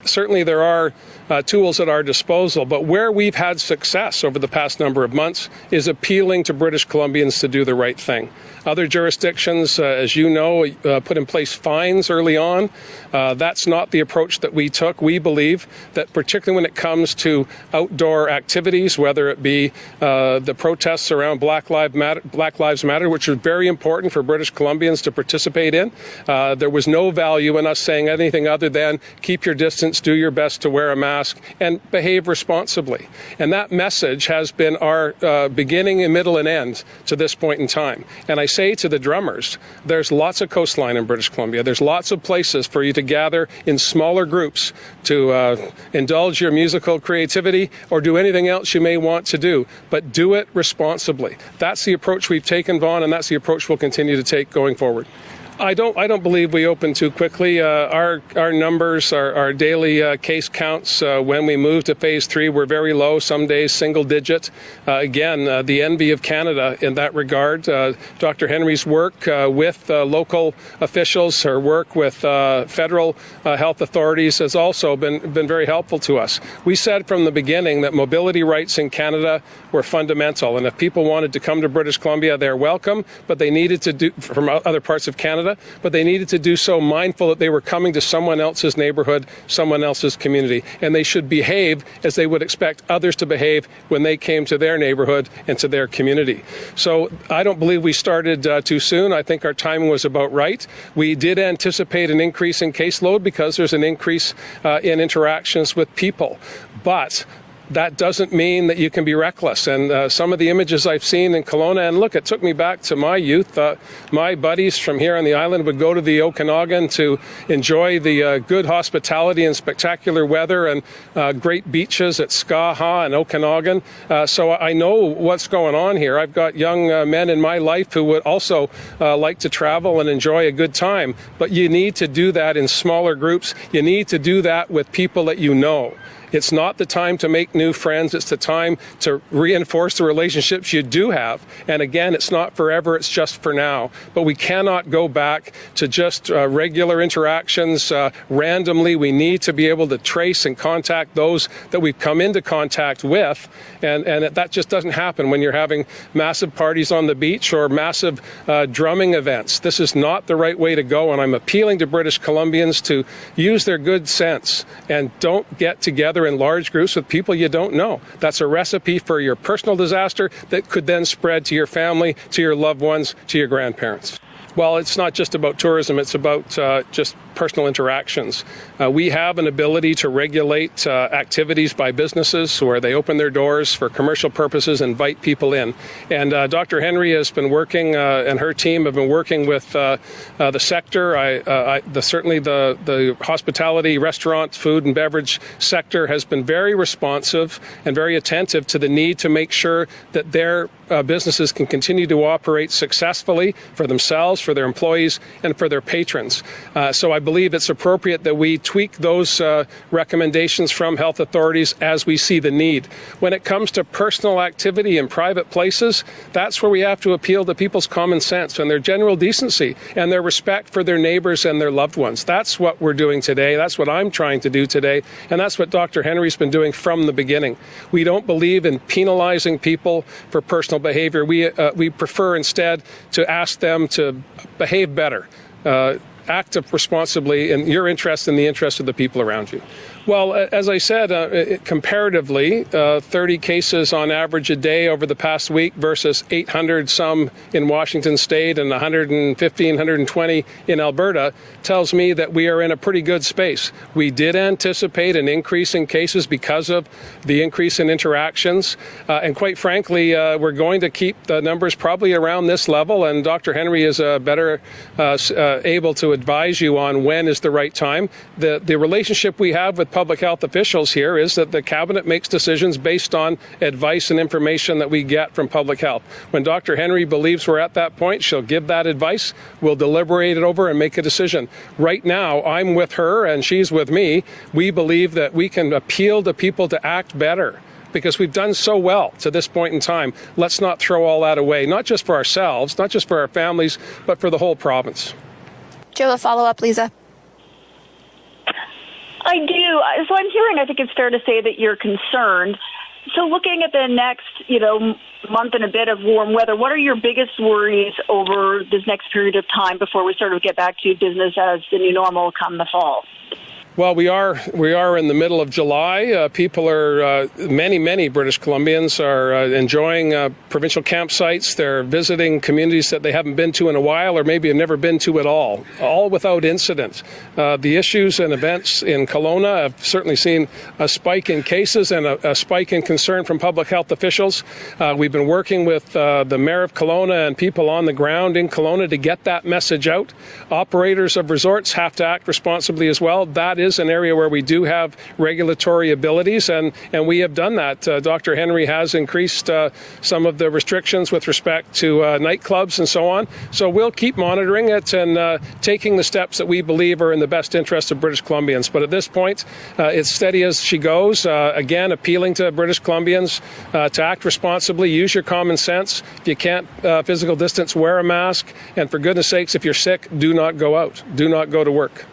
certainly there are tools at our disposal, but where we've had success over the past number of months is appealing to British Columbians to do the right thing. Other jurisdictions, as you know, put in place fines early on. That's not the approach that we took. We believe that particularly when it comes to outdoor activities, whether it be the protests around Black Lives Matter, which was very important for British Columbians to participate in, there was no value in us saying anything other than keep your distance, do your best to wear a mask, and behave responsibly. And that message has been our beginning and middle and end to this point in time. And I say to the drummers, there's lots of coastline in British Columbia. There's lots of places for you to gather in smaller groups to indulge your musical creativity or do anything else you may want to do, but do it responsibly. That's the approach we've taken, Vaughn, and that's the approach we'll continue to take going forward. I don't believe we opened too quickly. Our numbers, our daily case counts when we moved to phase 3 were very low, some days single digit. Again, the envy of Canada in that regard. Dr. Henry's work with local officials, her work with federal health authorities has also been very helpful to us. We said from the beginning that mobility rights in Canada were fundamental, and if people wanted to come to British Columbia, they're welcome, but they needed to do from other parts of Canada. But they needed to do so mindful that they were coming to someone else's neighborhood, someone else's community, and they should behave as they would expect others to behave when they came to their neighborhood and to their community. So I don't believe we started too soon. I think our timing was about right. We did anticipate an increase in caseload because there's an increase in interactions with people. But that doesn't mean that you can be reckless. And some of the images I've seen in Kelowna, and look, it took me back to my youth. My buddies from here on the island would go to the Okanagan to enjoy the good hospitality and spectacular weather and great beaches at Skaha and Okanagan. So I know what's going on here. I've got young men in my life who would also like to travel and enjoy a good time. But you need to do that in smaller groups. You need to do that with people that you know. It's not the time to make new friends. It's the time to reinforce the relationships you do have. And again, it's not forever. It's just for now. But we cannot go back to just regular interactions randomly. We need to be able to trace and contact those that we've come into contact with. And that just doesn't happen when you're having massive parties on the beach or massive drumming events. This is not the right way to go. And I'm appealing to British Columbians to use their good sense and don't get together in large groups with people you don't know. That's a recipe for your personal disaster that could then spread to your family, to your loved ones, to your grandparents. Well, it's not just about tourism, it's about just personal interactions. We have an ability to regulate activities by businesses where they open their doors for commercial purposes, invite people in. And Dr. Henry has been working, and her team have been working with the sector. Certainly the hospitality, restaurant, food and beverage sector has been very responsive and very attentive to the need to make sure that their businesses can continue to operate successfully for themselves, for their employees, and for their patrons. So I believe it's appropriate that we tweak those recommendations from health authorities as we see the need. When it comes to personal activity in private places, that's where we have to appeal to people's common sense and their general decency and their respect for their neighbors and their loved ones. That's what we're doing today. That's what I'm trying to do today. And that's what Dr. Henry's been doing from the beginning. We don't believe in penalizing people for personal behavior. We prefer instead to ask them to behave better, act responsibly in your interest and the interest of the people around you. Well, as I said, comparatively, 30 cases on average a day over the past week versus 800 some in Washington State and 115, 120 in Alberta tells me that we are in a pretty good space. We did anticipate an increase in cases because of the increase in interactions. And quite frankly, we're going to keep the numbers probably around this level. And Dr. Henry is better able to advise you on when is the right time. The relationship we have with public health officials here is that the cabinet makes decisions based on advice and information that we get from public health. When Dr. Henry believes we're at that point, she'll give that advice. We'll deliberate it over and make a decision. Right now, I'm with her and she's with me. We believe that we can appeal to people to act better because we've done so well to this point in time. Let's not throw all that away, not just for ourselves, not just for our families, but for the whole province. Joe, a follow-up, Lisa. I do. So I'm hearing, I think it's fair to say that you're concerned. So looking at the next, month and a bit of warm weather, what are your biggest worries over this next period of time before we sort of get back to business as the new normal come the fall? Well, we are in the middle of July. People are many British Columbians are enjoying provincial campsites. They're visiting communities that they haven't been to in a while, or maybe have never been to at all without incident. The issues and events in Kelowna have certainly seen a spike in cases and a spike in concern from public health officials. We've been working with the Mayor of Kelowna and people on the ground in Kelowna to get that message out. Operators of resorts have to act responsibly as well. That is an area where we do have regulatory abilities, and we have done that. Dr. Henry has increased some of the restrictions with respect to nightclubs and so on. So we'll keep monitoring it and taking the steps that we believe are in the best interest of British Columbians. But at this point, it's steady as she goes. Again, appealing to British Columbians to act responsibly, use your common sense. If you can't physical distance, wear a mask. And for goodness sakes, if you're sick, do not go out. Do not go to work.